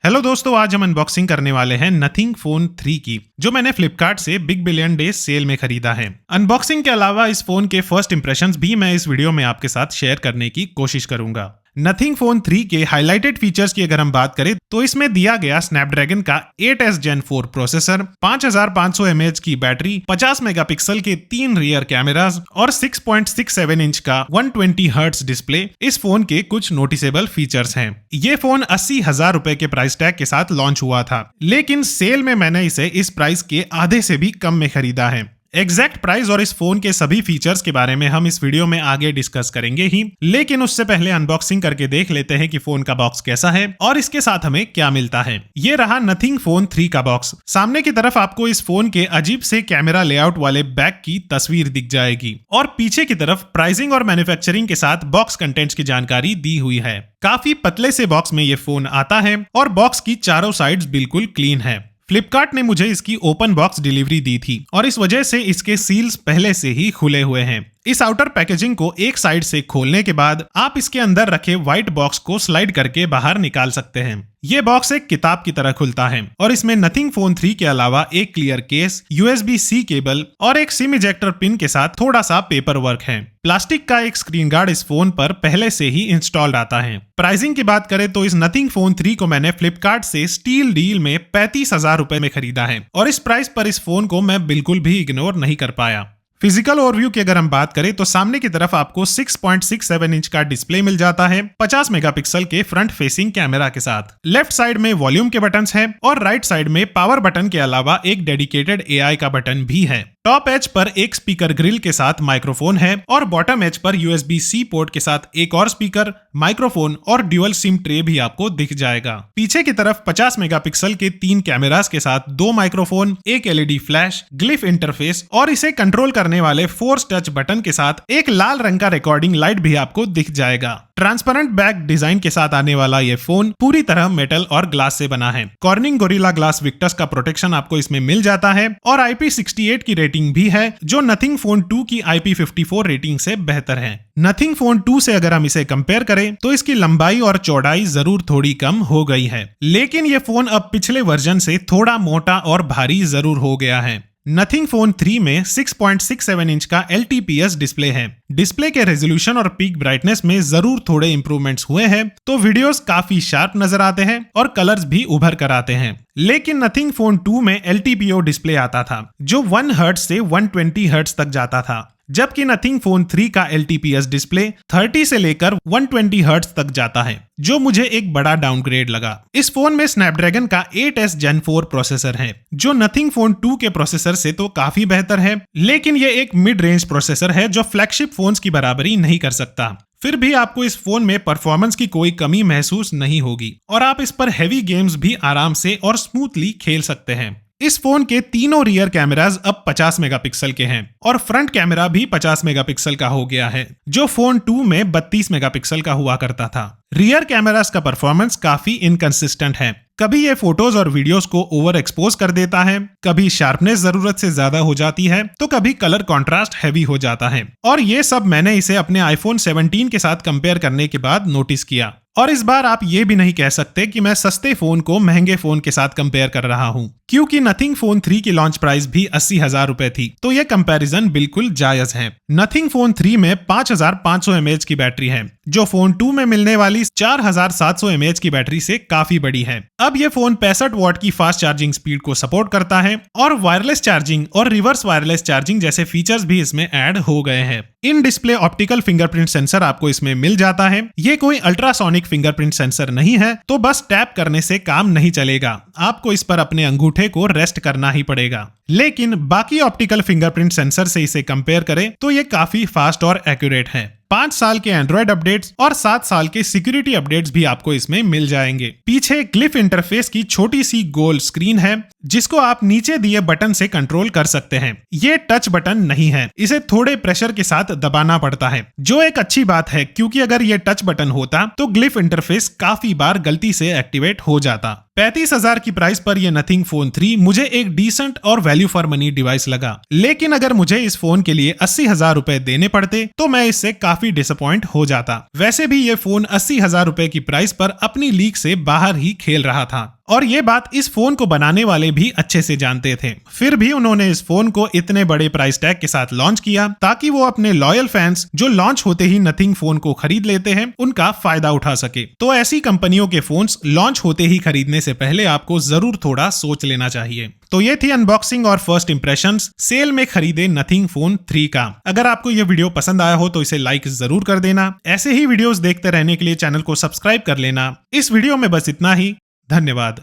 Hello दोस्तों, आज हम अनबॉक्सिंग करने वाले हैं नथिंग फोन 3 की, जो मैंने फ्लिपकार्ट से बिग बिलियन डेज सेल में खरीदा है। अनबॉक्सिंग के अलावा इस फोन के फर्स्ट इंप्रेशंस भी मैं इस वीडियो में आपके साथ शेयर करने की कोशिश करूंगा। नथिंग फोन 3 के हाइलाइटेड फीचर्स की अगर हम बात करें तो इसमें दिया गया स्नैपड्रैगन का 8S Gen 4 प्रोसेसर, 5500 mAh की बैटरी, 50 मेगापिक्सल के 3 रियर कैमरास और 6.67 इंच का 120 हर्ट्ज डिस्प्ले इस फोन के कुछ नोटिसेबल फीचर्स हैं। ये फोन 80,000 रुपए के प्राइस टैग के साथ लॉन्च हुआ था, लेकिन सेल में मैंने इसे इस प्राइस के आधे से भी कम में खरीदा है। एग्जैक्ट प्राइस और इस फोन के सभी फीचर्स के बारे में हम इस वीडियो में आगे डिस्कस करेंगे ही, लेकिन उससे पहले अनबॉक्सिंग करके देख लेते हैं कि फोन का बॉक्स कैसा है और इसके साथ हमें क्या मिलता है। ये रहा नथिंग फोन 3 का बॉक्स। सामने की तरफ आपको इस फोन के अजीब से कैमरा लेआउट वाले बैग की तस्वीर दिख जाएगी और पीछे की तरफ प्राइसिंग और मैन्युफैक्चरिंग के साथ बॉक्स कंटेंट्स की जानकारी दी हुई है। काफी पतले से बॉक्स में ये फोन आता है और बॉक्स की चारों साइड्स बिल्कुल क्लीन है। फ्लिपकार्ट ने मुझे इसकी ओपन बॉक्स डिलीवरी दी थी और इस वजह से इसके सील्स पहले से ही खुले हुए हैं। इस आउटर पैकेजिंग को एक साइड से खोलने के बाद आप इसके अंदर रखे व्हाइट बॉक्स को स्लाइड करके बाहर निकाल सकते हैं। ये बॉक्स एक किताब की तरह खुलता है और इसमें नथिंग फोन 3 के अलावा एक क्लियर केस, USB-C केबल और एक सिम इजेक्टर पिन के साथ थोड़ा सा पेपर वर्क है। प्लास्टिक का एक स्क्रीन गार्ड इस फोन पर पहले से ही इंस्टॉल्ड आता है। प्राइसिंग की बात करें तो इस नथिंग फोन 3 को मैंने फ्लिपकार्ट से स्टील डील में 35,000 रुपए में खरीदा है और इस प्राइस पर इस फोन को मैं बिल्कुल भी इग्नोर नहीं कर पाया। फिजिकल ओवरव्यू की अगर हम बात करें तो सामने की तरफ आपको 6.67 इंच का डिस्प्ले मिल जाता है 50 मेगापिक्सल के फ्रंट फेसिंग कैमरा के साथ। लेफ्ट साइड में वॉल्यूम के बटन्स हैं और राइट साइड में पावर बटन के अलावा एक डेडिकेटेड AI का बटन भी है। टॉप एज पर एक स्पीकर ग्रिल के साथ माइक्रोफोन है और bottom as per USB-C port के साथ एक और स्पीकर, माइक्रोफोन और ड्यूअल सिम ट्रे भी आपको दिख जाएगा। पीछे की तरफ 50 मेगापिक्सल के 3 कैमरास के साथ 2 माइक्रोफोन, एक LED फ्लैश, ग्लिफ इंटरफेस और इसे कंट्रोल करने वाले फोर्स टच बटन के साथ एक लाल रंग का रिकॉर्डिंग लाइट भी आपको दिख जाएगा। ट्रांसपेरेंट बैक डिजाइन के साथ आने वाला ये फोन पूरी तरह मेटल और ग्लास से बना है। कॉर्निंग गोरिल्ला ग्लास विक्टस का प्रोटेक्शन आपको इसमें मिल जाता है और IP68 की रेटिंग भी है, जो नथिंग फोन 2 की IP54 रेटिंग से बेहतर है। नथिंग फोन 2 से अगर हम इसे कंपेयर करें तो इसकी लंबाई और चौड़ाई जरूर थोड़ी कम हो गई है, लेकिन ये फोन अब पिछले वर्जन से थोड़ा मोटा और भारी जरूर हो गया है। नथिंग फोन 3 में 6.67 इंच का LTPS डिस्प्ले है। डिस्प्ले के रेजोल्यूशन और पीक ब्राइटनेस में जरूर थोड़े इंप्रूवमेंट्स हुए हैं, तो वीडियोस काफी शार्प नजर आते हैं और कलर्स भी उभर कर आते हैं। लेकिन नथिंग फोन 2 में LTPO डिस्प्ले आता था, जो 1 हर्ट्ज से 120 हर्ट्ज तक जाता था, जबकि नथिंग फोन 3 का LTPS डिस्प्ले 30 से लेकर 120 हर्ट्ज तक जाता है, जो मुझे एक बड़ा डाउनग्रेड लगा। इस फोन में स्नैपड्रैगन का 8S Gen 4 प्रोसेसर है, जो नथिंग फोन 2 के प्रोसेसर से तो काफी बेहतर है, लेकिन ये एक मिड रेंज प्रोसेसर है जो फ्लैगशिप फोन्स की बराबरी नहीं कर सकता। फिर भी आपको इस फोन में परफॉर्मेंस की कोई कमी महसूस नहीं होगी और आप इस पर हैवी गेम्स भी आराम से और स्मूथली खेल सकते हैं। इस फोन के तीनों रियर कैमरास अब 50 मेगापिक्सल के हैं और फ्रंट कैमरा भी 50 मेगापिक्सल का हो गया है, जो फोन 2 में 32 मेगापिक्सल का हुआ करता था। रियर कैमरास का परफॉर्मेंस काफी इनकंसिस्टेंट है। कभी ये फोटोज और वीडियोस को ओवर एक्सपोज कर देता है, कभी शार्पनेस जरूरत से ज्यादा हो जाती है, तो कभी कलर कंट्रास्ट हैवी हो जाता है। और ये सब मैंने इसे अपने iPhone 17 के साथ कंपेयर करने के बाद नोटिस किया। और इस बार आप ये भी नहीं कह सकते कि मैं सस्ते फोन को महंगे फोन के साथ कंपेयर कर रहा हूँ, क्योंकि नथिंग फोन 3 की लॉन्च प्राइस भी 80,000 रुपए थी, तो ये कंपैरिजन बिल्कुल जायज है। नथिंग फोन 3 में 5500 mAh की बैटरी है, जो फोन 2 में मिलने वाली 4700 mAh की बैटरी से काफी बड़ी है। अब ये फोन 65 वॉट की फास्ट चार्जिंग स्पीड को सपोर्ट करता है और वायरलेस चार्जिंग और रिवर्स वायरलेस चार्जिंग जैसे फीचर्स भी इसमें ऐड हो गए हैं। In display optical fingerprint sensor आपको इसमें मिल जाता है। ये कोई अल्ट्रासोनिक फिंगरप्रिंट सेंसर नहीं है, तो बस टैप करने से काम नहीं चलेगा, आपको इस पर अपने अंगूठे को रेस्ट करना ही पड़ेगा। लेकिन बाकी ऑप्टिकल फिंगरप्रिंट सेंसर से इसे कंपेयर करें तो ये काफी फास्ट और एक्यूरेट है। 5 साल के एंड्रॉइड अपडेट्स और 7 साल के सिक्योरिटी अपडेट्स भी आपको इसमें मिल जाएंगे। पीछे ग्लिफ इंटरफेस की छोटी सी गोल स्क्रीन है, जिसको आप नीचे दिए बटन से कंट्रोल कर सकते हैं। ये टच बटन नहीं है, इसे थोड़े प्रेशर के साथ दबाना पड़ता है, जो एक अच्छी बात है, क्योंकि अगर ये टच बटन होता तो ग्लिफ इंटरफेस काफी बार गलती से एक्टिवेट हो जाता। 35,000 की प्राइस पर यह नथिंग फोन 3 मुझे एक डिसेंट और वैल्यू फॉर मनी डिवाइस लगा, लेकिन अगर मुझे इस फोन के लिए 80,000 रुपए देने पड़ते तो मैं इससे काफी डिसअपॉइंट हो जाता। वैसे भी ये फोन 80,000 रुपए की प्राइस पर अपनी लीग से बाहर ही खेल रहा था और ये बात इस फोन को बनाने वाले भी अच्छे से जानते थे। फिर भी उन्होंने इस फोन को इतने बड़े प्राइस टैग के साथ लॉन्च किया ताकि वो अपने लॉयल फैंस जो लॉन्च होते ही नथिंग फोन को खरीद लेते हैं उनका फायदा उठा सके। तो ऐसी कंपनियों के फोन्स लॉन्च होते ही खरीदने से पहले आपको जरूर थोड़ा सोच लेना चाहिए। तो ये थी अनबॉक्सिंग और फर्स्ट इंप्रेशंस सेल में खरीदे नथिंग फोन 3 का। अगर आपको ये वीडियो पसंद आया हो तो इसे लाइक जरूर कर देना। ऐसे ही वीडियोस देखते रहने के लिए चैनल को सब्सक्राइब कर लेना। इस वीडियो में बस इतना ही। धन्यवाद।